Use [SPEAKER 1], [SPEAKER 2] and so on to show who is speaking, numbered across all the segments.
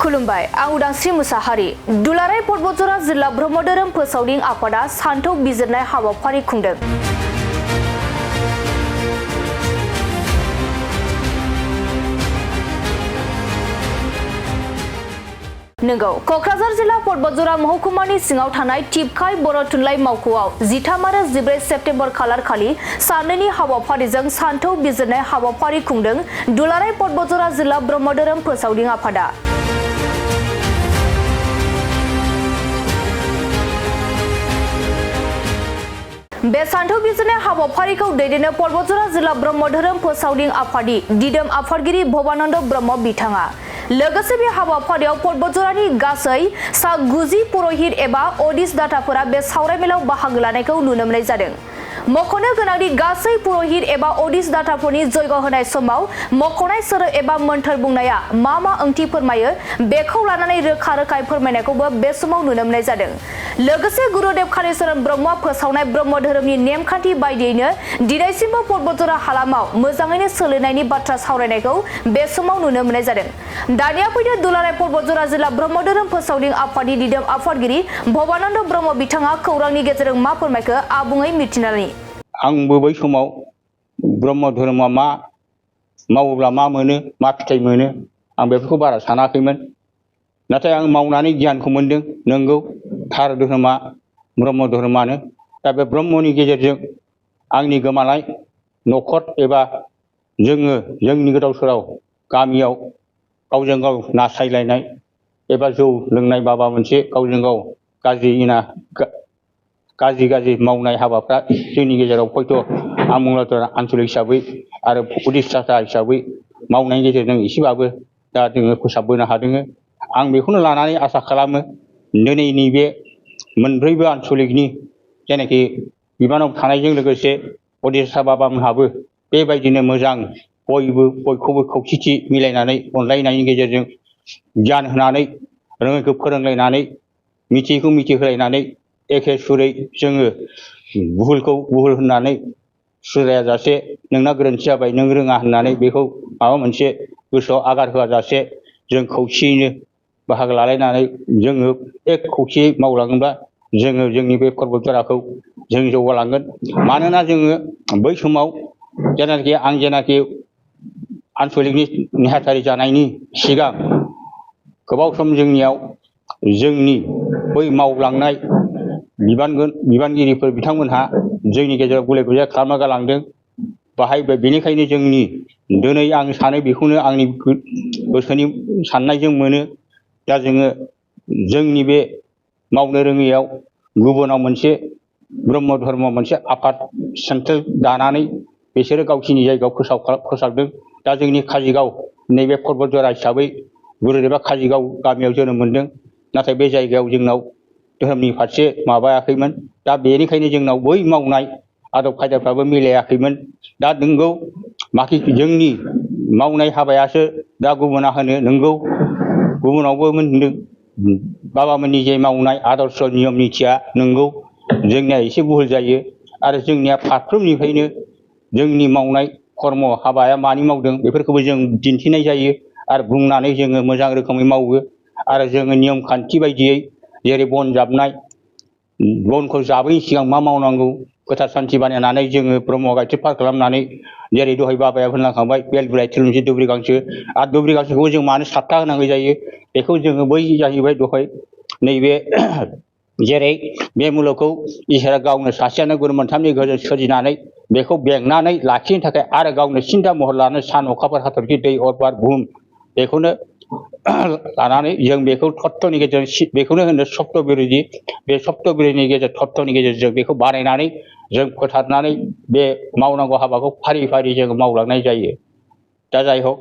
[SPEAKER 1] खुलुमबाय आं उदांस्रि मुसाहारि दुलाराय पर्बतजरा जिल्ला ब्रह्म धोरोम फोसावदिं आफादा सानथौ बिजिरनाय हाबाफारि खुंदों। नंगौ कक्राझार जिल्ला पर्बतजरा महकुमानि सिङाव थानाय टिपकाय बर' थुनलाइ मावख'आव 13 आरो 14 सेप्तेम्बर खालार खालि साननैनि हाबाफारिजों सानथौ बिजिरनाय हाबाफारि खुंदों दुलाराय पर्बतजरा जिल्ला ब्रह्म धोरोम फोसावदिं आफादा। बे सानथौ बिजिरनाय हाबाफारिखौ दैदेननो पर्बतजरा जिल्ला ब्रह्म धोरोम फोसावदिं आफादनि दिदोम आफादगिरि भबानन्द ब्रह्म बिथाङा लोगोसे बे हाबाफारियाव पर्बतजरानि गासै सा 90 पुरहित एबा अडिस दाताफोरा बे सावरायमेलाव बाहागो लानायखौ नुनो मोननाय जादों। मख'नो गोनांदि गासै पुरहित एबा अडिस दाताफोरनि जयग होनाय समाव मख'नाय सोदोब एबा मोन्थोर बुंनाया मा ओंथि फोरमायो बेखौ लानानै रोखा रोखायै फोरमायनायखौबो बे समाव नुनो मोननाय जादों। लोगोसे गुरुदेव कालिचरण ब्रह्मआ फोसावनाय ब्रह्म धोरोमनि नेमखान्थि बायदियैनो दिनैसिमबो पर्बतजरा हालामाव मोजाङैनो सोलिनायनि बाथ्रा सावरायनायखौ बे समाव नुनो मोननाय जादों। दानिया फैदो दुलाराय पर्बतजरा जिल्ला ब्रह्म धोरोम फोसावदिं आफादनि दिदोम आफादगिरि भबानन्द ब्रह्म बिथाङा खौरांनि गेजेरजों मा फोरमायखो आबुङै मिथिनानै।
[SPEAKER 2] आंबो बै समाव ब्रह्म धोरोमा मा मावोब्ला मा मोनो मा फिथाइ मोनो आं बेफोरखौ बारा सानाखैमोन। नाथाय आं मावनानै गियानखौ मोनदों। नंगौ थार धोरोमा ब्रह्म धोरोमानो। दा बे ब्रह्मनि गेजेरजों आंनि गोमानाय न'खर एबा जोंनि गोदाव सोराव गामियाव गावजों गाव नासयलायनाय एबा जौ लोंनाय माबा मोनसे गावजों गाव गाज्रि मावनाय हाबाफ्रा जोंनि गेजेराव हयथ' आमुलादरा आन्चलिक हिसाबै आरो उदिसाता हिसाबै मावनायनि गेजेरजों एसेबाबो दा जोङो फोसाबबोनो हादों। आं बेखौनो लानानै आसा खालामो दिनैनि बे मोनब्रैबो आन्चलिकनि जेनाखि बिबानाव थानायजों लोगोसे अडिसा बाबामोनहाबो बेबायदिनो मोजां बयखौबो खौसेथि मिलायनानै अनलायनायनि गेजेरजों गियान होनानै रोङैखौ फोरोंलायनानै मिथियैखौ मिथिहोलायनानै एखे सुरै जोङो भुलखौ भुल होननानै सुद्रायाजासे नोंना गोरोन्थि जाबाय नों रोङा होननानै बेखौ माबा मोनसे गोसोआव आघात होआजासे जों खौसेयैनो बाहागो लालायनानै जोङो एक खौसेयै मावलाङोब्ला जोङो जोंनि बे पर्बतजराखौ जों जौगालांगोन। मानोना जोङो बै समाव जेनाखि आन्चलिकनि नेहाथारि जानायनि सिगां गोबाव सम जोंनियाव जोंनि बै मावलांनाय बिबानगिरिफोर बिथांमोनहा जोंनि गेजेराव गुलाय गुजाय खालामना गालांदों। बेनिखायनो दिनै आं सानो बेखौनो आंनि गोसोनि साननायजों मोनो। दा जोंनि बे मावनो रोङैयाव गुबुनाव मोनसे ब्रह्म धर्म मोनसे आफाद सेन्ट्रेल दानानै बिसोरो गावसिनि जायगायाव फोसाबदों। दा जोंनि काजिगाव नैबे पर्बतजरा हिसाबै गुरुदेबा काजिगाव गामियाव जोनोम मोनदों। नाथाय बे जायगायाव जोंनाव धोरोमनि फारसे माबायाखैमोन। दा बेनिखायनो जोंनाव बै मावनाय आदब खायदाफ्राबो मिलायाखैमोन। दा नंगौ जोंनि मावनाय हाबायासो दा गुबुना होनो नंगौ गुबुनावबो मोनदों बाबामोननि जे मावनाय आदर्श नियम निथिया नंगौ जोंनिया एसे भुल जायो। आरो जोंनिया फारफ्रोमनिफ्रायनो जोंनि मावनाय कर्म हाबाया मानि मावदों बेफोरखौबो जों दिन्थिनाय जायो आरो बुंनानै जोङो मोजां रोखोमै मावो। आरो जोङो नियम खान्थि बायदियै जेरै बन जाबनाय बनखौ जाबैनि सिगां मा मावनांगौ गोथार सान्थि बानायनानै जोङो ब्रह्म गायत्रि पाठ खालामनानै जेरै दहाय बाबाया होनलांखांबाय बेल बिलाइ थुलुंसि दुब्रि गांसो आरो दुब्रि गांसोखौ जों मानो 7था होनांगौ जायो बेखौ जोङो बै जाहैबाय दहाय नैबे जेरै बे मुलुगखौ इसोरा गावनो सासेयानो गुरु मोनथामनि गोहोजों सोरजिनानै बेखौ बेंनानै लाखिनो थाखाय आरो गावनो सिन्था महर लानो सान अखाफोर हाथरखि दै अर बार बुहुम बेखौनो लानानै जों बेखौ तत्वनि गेजेरजों बेखौनो होनो सप्त बिरोधि बे सप्त बिरोधिनि तत्वनि गेजेरजों बेखौ बानायनानै जों फोथारनानै बे मावनांगौ हाबाखौ फारि फारि जों मावलांनाय जायो। दा जाय हक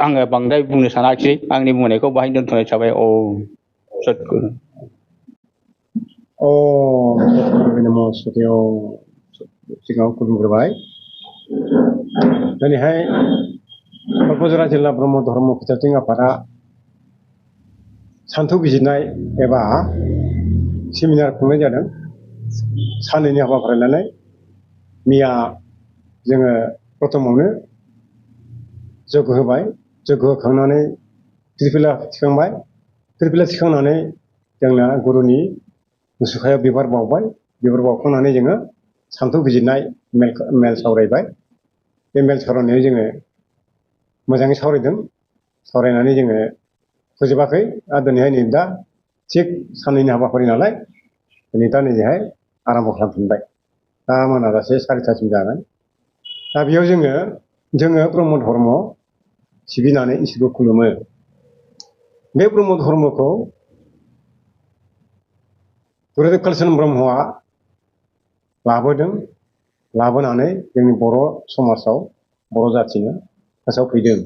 [SPEAKER 2] आङो बांद्राय बुंनो सानाखिसै आंनि बुंनायखौ बाहाय दोनथ'नाय थाबाय। सतगुरु
[SPEAKER 3] नमो सतियाव सिगाङाव खुलुमग्रोबाय। दिनैहाय पर्बतजरा जिल्ला ब्रह्म धर्म फोसावदिं आफादा सानथौ बिजिरनाय एबा सेमिनार खुंनाय जादों। साननैनि हाबाफारि लानानै मैया जोङो प्रथमावनो जग्य होबाय। जग्य होखांनानै फिरफिला थिखांबाय फिरफिला थिखांनानै जोंना गुरुनि मुसुखायाव बिबार बावबाय बिबार बावखांनानै जोङो सान्थौ बिजिरनाय मेल सावरायबाय बे मेल सावरायनायाव जोङो मोजाङै सावरायदों सावरायनानै जोङो फोजोबाखै आरो दिनैहाय नै दा थिग साननैनि हाबाफारि नालाय दिनै दा नैजोंहाय आराम्भ खालामफिनबाय दा मोनाजासे 4टासिम जागोन दा बेयाव जोङो ब्रह्म धर्म सिबिनानै इसोरखौ खुलुमो बे ब्रह्म धर्मखौ गुरुदेव कालिचरन ब्रह्मआ लाबोदों लाबोनानै जोंनि बर' समाजाव बर' जाथिनो फोसावफैदों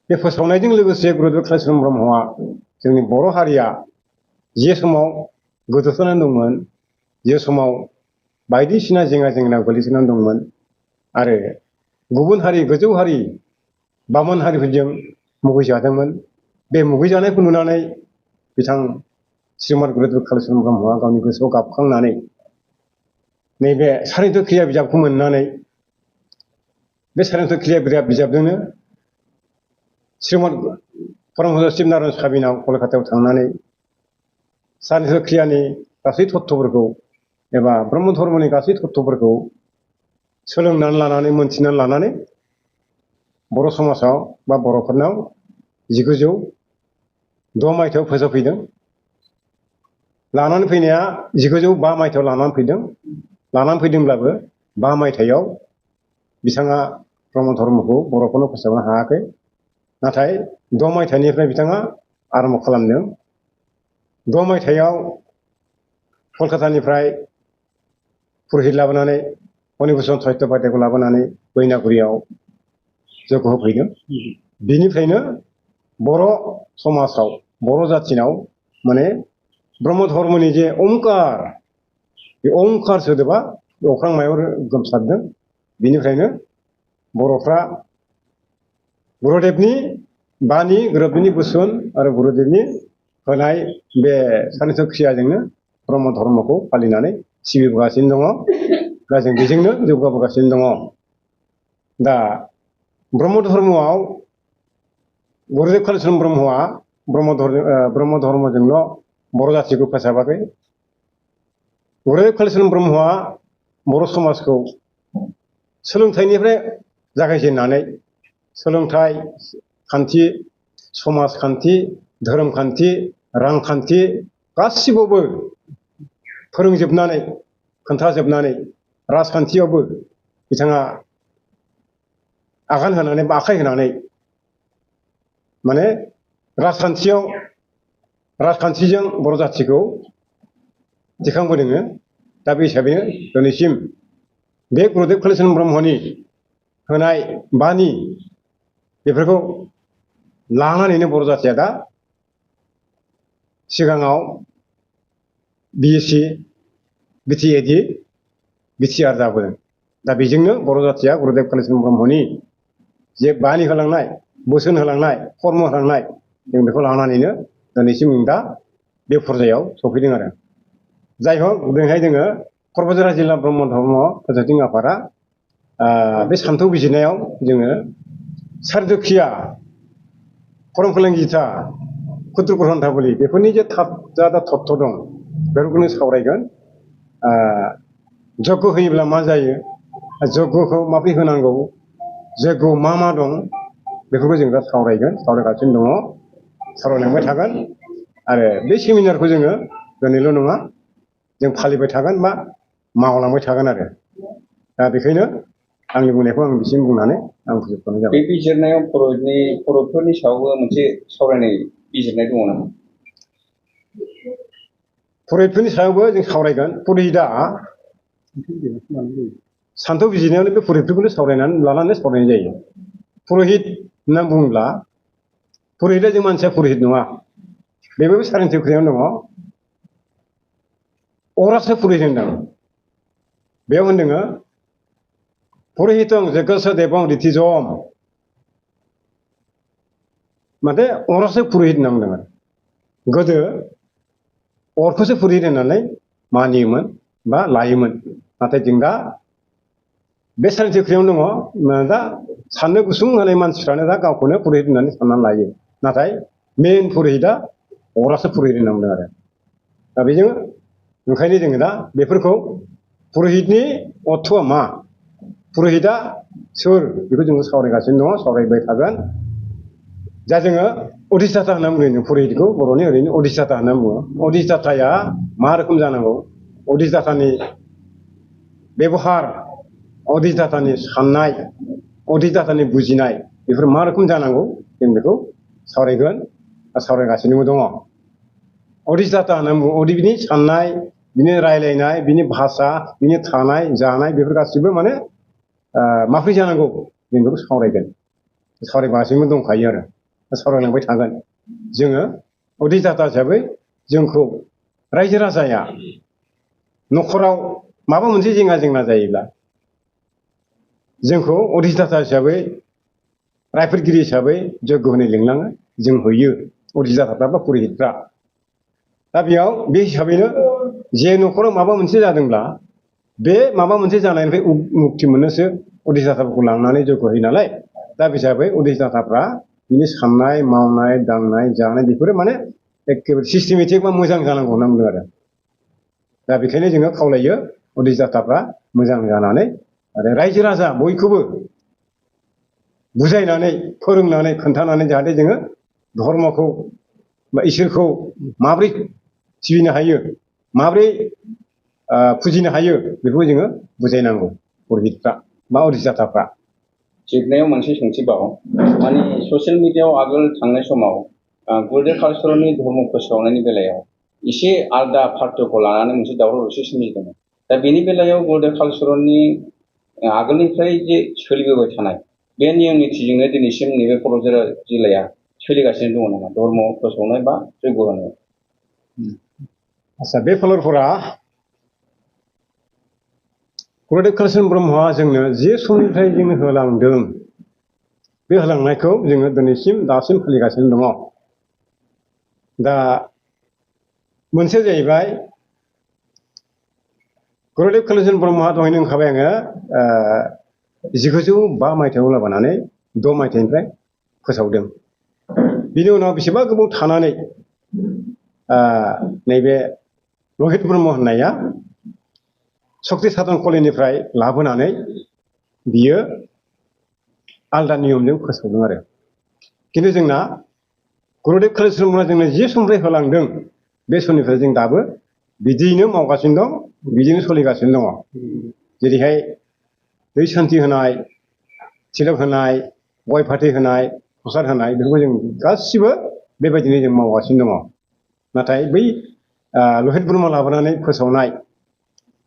[SPEAKER 3] बे फोसावनायजों लोगोसे गुरुदेव कालिचरन ब्रह्मआ जोंनि बर' हारिया जे समाव गोदोसोनानै दंमोन जे समाव बायदिसिना जेंना जेंना गोलैसोनानै दंमोन आरो गुबुन हारि गोजौ हारि बामोन हारिफोरजों मुगैजादोंमोन बे मुगैजानायखौ नुनानै बिथां श्रीमद गुरुदेव कालिचरन ब्रह्मआ गावनि गोसोआव गाबखांनानै नैबे सारित क्रिया बिजाबखौ मोननानै बे सारित क्रिया बिजाबजोंनो श्रीमद परमहंस शिबनारायण स्वामिनाव कलकातायाव थांनानै सारित क्रियानि गासै तत्त्वफोरखौ एबा ब्रह्म धर्मनि गासै तत्त्वफोरखौ सोलोंनानै लानानै मोनथिनानै लानानै बर' समाजाव बा बर'फोरनाव 1906 मायथाइयाव फोसावफैदों लानानै फैनाया 1905 मायथाइयाव लानानै फैदों लानानै फैदोंब्लाबो 5 मायथाइयाव बिथाङा ब्रह्म धर्मखौ बर'फोरनो फोसावनो हायाखै नाथाय 6 मायथाइनिफ्राय बिथाङा आरम्भ खालामदों 6 मायथाइयाव कलकातानिफ्राय पुरहित लाबोनानै फणिभूषण चट्ट'पाध्यायखौ लाबोनानै बैनागुरियाव जयग' होफैदों बिनिफ्रायनो बर' समाजाव बर' जाथिनाव माने ब्रह्म धर्मनि जे ओंकार बे ओंकार सोदोबा अख्रांमायाव गोमसारदों बिनिफ्रायनो बर'फ्रा गुरुदेवनि बानि गुरुदेवनि बोसोन आरो गुरुदेवनि होनाय बे सारित क्रियाजोंनो ब्रह्म धर्मखौ फालिनानै सिबिबोगासिनो दङ दा जों बेजोंनो जौगाबोगासिनो दङ दा ब्रह्म धर्मआव गुरुदेव कालिचरन ब्रह्मआ ब्रह्म धर्मजोंल' बर' जाथिखौ फोसाबाखै गुरुदेव कालिचरन ब्रह्मआ बर' समाजखौ सोलोंथाइनिफ्राय जागायजेननानै सोलोंथाइ खान्थि समाजखान्थि धोरोमखान्थि रांखान्थि गासिबावबो फोरोंजोबनानै खोन्थाजोबनानै राजखान्थियावबो बिथाङा आगान होनानै बा आखाइ होनानै माने राजखान्थिजों बर' जाथिखौ दिखांबोदों दा बे हिसाबैनो दिनैसिम बे गुरुदेव कालिचरन ब्रह्मनि होनाय बानि बेफोरखौ लानानैनो बर' जाथिया दा सिगाङाव BSc BTAD BTR जाबोदों दा बेजोंनो बर' जाथिया गुरुदेव कालिचरन ब्रह्मनि जे बानि होलांनाय बोसोन होलांनाय कर्म होलांनाय जों बेखौ लानानैनो दिनैसिम दा बे पर्यायाव सफैदों आरो जाय हक दिनैहाय जोङो क'क्राझार जिल्ला ब्रह्म धर्म फोसावदिं आफादा बे सान्थौ बिजिरनायाव जोङो सारित क्रिया परम कल्याण गीता कुत्र ग्रन्थावली बेफोरनि जे जा तत्व दं बेफोरखौनो सावरायगोन जग्य होयोब्ला मा जायो जग्यखौ माबोरै होनांगौ जग्यआव मा दं बेफोरखौ जों दा सावरायगासिनो दङ सावरायलांबाय थागोन आरो बे सेमिनारखौ जोङो दिनैल' नङा जों फालिबाय थागोन बा मावलांबाय थागोन आरो दा बेखायनो आंनि बुंनायखौ आं बिसिम बुंनानै आं फोजोबथ'नाय जाबाय।
[SPEAKER 4] बे बिजिरनायाव बर'फोरनि सायावबो मोनसे सावरायनाय बिजिरनाय दङ नामा?
[SPEAKER 3] पुरहितफोरनि सायावबो जों सावरायगोन पुरहितआ सान्थौ बिजिरनायावनो बे पुरहितफोरखौनो लानानै सावरायनाय जायो पुरहित होनना बुङोब्ला पुरहितआ जों मानसिया पुरहित नङा बेबो सारित क्रियायावनो दङ अरासो पुरहित होनदों बेयाव होनदोङो पुरहितं जगस्य देवं ऋतिजम माथे अरासो पुरहित होनना बुंदों आरो गोदो अरखौसो पुरहित होननानै मानियोमोन बा लायोमोन नाथाय जों दा बे सारित क्रियायावनो दङ दा साननो गुसुं होनाय मानसिफ्रानो दा गावखौनो पुरहित होननानै साननानै लायो नाथाय मेन पुरहितआ अरासो पुरहित होनना बुंदों आरो दा बेजों ओंखायनो जोङो दा बेफोरखौ पुरहितनि अर्थ'आ मा पुरहितआ सोर बेखौ जोङो सावरायगासिनो दङ सावरायबाय थागोन दा जोङो अधिष्ठाता होनना बुङो पुरहितखौ बर'नि ओरैनो अधिष्ठाता होनना बुङो अधिष्ठाताया मा रोखोम जानांगौ अधिष्ठातानि बेबहार अधिष्ठातानि साननाय अधिष्ठातानि बुजिनाय बेफोर मा रोखोम जानांगौ जों बेखौ सावरायगोन सावरायगासिनोबो दङ अधिष्ठाता होनना बुङो बिनि साननाय बिनि रायलायनाय बिनि भाषा बिनि थानाय जानाय बेफोर गासिबो माने माबोरै जानांगौ जों बेखौ सावरायगोन सावरायगासिनो दंखायो आरो सावरायलांबाय थागोन जोङो अधिष्ठाता हिसाबै जोंखौ रायजो राजाया न'खराव माबा मोनसे जेंना जायोब्ला जोंखौ अधिष्ठाता हिसाबै रायफोदगिरि हिसाबै जग्य होनो लिंलाङो जों होयो अधिष्ठाताफ्रा बा पुरहितफ्रा दा बेयाव बे हिसाबैनो जे न'खराव माबा मोनसे जादोंब्ला बे माबा मोनसे जानायनिफ्राय मुक्ति मोननोसो अधिष्ठाताफोरखौ लांनानै जग्य होयो नालाय दा बे हिसाबै अधिष्ठाताफ्रा बिनि साननाय मावनाय दांनाय जानाय बेफोरो माने एखेबारे सिस्टेमेटिक बा मोजां जानांगौ होनना बुंदों आरो दा बेखायनो जोङो खावलायो अधिष्ठाताफ्रा मोजां जानानै आरो रायजो राजा बयखौबो बुजायनानै फोरोंनानै खोन्थानानै जाहाथे जोङो धर्मखौ बा इसोरखौ माबोरै सिबिनो हायो माबोरै फुजिनो हायो बेखौ जोङो बुजायनांगौ पुरहितफ्रा बा अधिष्ठाताफ्रा
[SPEAKER 4] जोबनायाव मोनसे सोंथिबाव माने ससियेल मिडियायाव आगोल थांनाय समाव गुरुदेव कालिचरननि धर्म फोसावनायनि बेलायाव एसे आलादा पार्थक्य लानानै मोनसे दावराव दावसि सोमजिदोंमोन दा बेनि बेलायाव गुरुदेव कालिचरननि आगोलनिफ्राय जे सोलिबोबाय थानाय बे नियम नितिजोंनो दिनैसिम नैबे क'क्राझार जिल्लाया सोलिगासिनो दङ नामा धर्म फोसावनाय बा जग्य होनाय
[SPEAKER 3] आच्छा बे फलरफोरा गुरुदेव कालिचरन ब्रह्मआ जोंनो जे समनिफ्राय जोंनो होलांदों बे होलांनायखौ जोङो दिनैसिम दासिम फालिगासिनो दङ दा मोनसे जाहैबाय गुरुदेव कालिचरन ब्रह्मआ दहायनो होनखाबाय आङो 1905 मायथाइयाव लाबोनानै 6 मायथाइनिफ्राय फोसावदों बिनि उनाव बेसेबा गोबाव थानानै नैबे लहित ब्रह्म होननाया शक्ति साधन कलेजनिफ्राय लाबोनानै बियो आलदा नियमजों फोसावदों आरो खिन्थु जोंना गुरुदेव कालिचरन ब्रह्मआ जोंनो जे समनिफ्राय होलांदों बे समनिफ्राय जों दाबो बिदियैनो मावगासिनो दं बिदिनो सोलिगासिनो दङ जेरैहाय दै सान्थि होनाय थिलक होनाय गय फाथै होनाय प्रसाद होनाय बेफोरखौ जों गासिबो बेबायदिनो जों मावगासिनो दङ नाथाय बै लहित ब्रह्म लाबोनानै फोसावनाय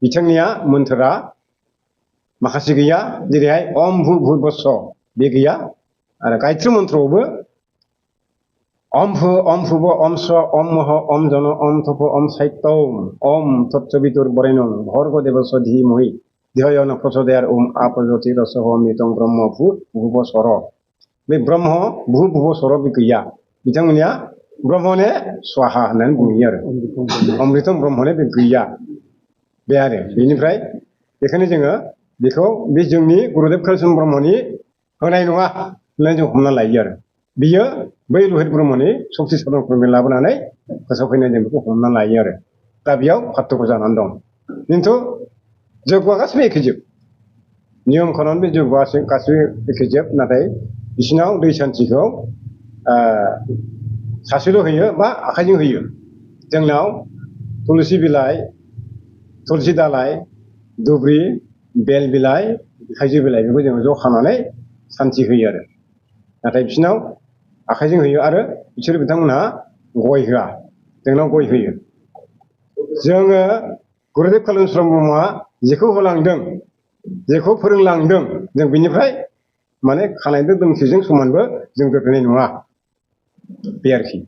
[SPEAKER 3] बिथांनिया मोन्थोरा माखासे गैया जेरैहाय अम भू भुर्भुवस्सु बे गैया आरो गायत्री मन्त्रआवबो अम भू अम भुव अम स्व अम मह अम जन अम तप अम साहित्यम अम तत्सवितुर बरेण्यं भर्गो देवस्य धीमहि धियो न प्रचोदयात् ओम आपज्योति रसोहमितं ब्रह्म भू भुव स्वर बे ब्रह्म भू भुव स्वर बे गैया बिथांमोननिया ब्रह्मने स्वाहा होननानै बुङो आरो अमृतम ब्रह्मने बे गैया बे आरो बेनिफ्राय बेखायनो जोङो बेखौ बे जोंनि गुरुदेव कालिचरन ब्रह्मनि होनाय नङा होननानै जों हमना लायो आरो बियो बै लहित ब्रह्मनि शक्ति साधनफोरनिफ्राय लाबोनानै फोसावफैनाय जों बेखौ हमना लायो आरो दा बेयाव पार्थक्य जानानै दं खिन्थु जग्यआ गासिबो एखेजोब नियम खानानै बे जग्यआ गासिबो एखेजोब नाथाय बिसिनाव दै सान्थिखौ सासेल' होयो बा आखाइजों होयो जोंनाव तुलसि बिलाइ तुलसि दालाइ दुब्रि बेल बिलाइ थाइजौ बिलाइ बेखौ जोङो ज' खानानै सान्थि होयो आरो नाथाय बिसिनाव आखाइजों होयो आरो बिसोर बिथांमोनहा गय होआ जोंनाव गय होयो जोङो गुरुदेव कालिचरन ब्रह्मआ जेखौ होलांदों जेखौ फोरोंलांदों जों बिनिफ्राय माने खानायदों दोंसेजों समानबो जों दोननाय नङा बे आरोखि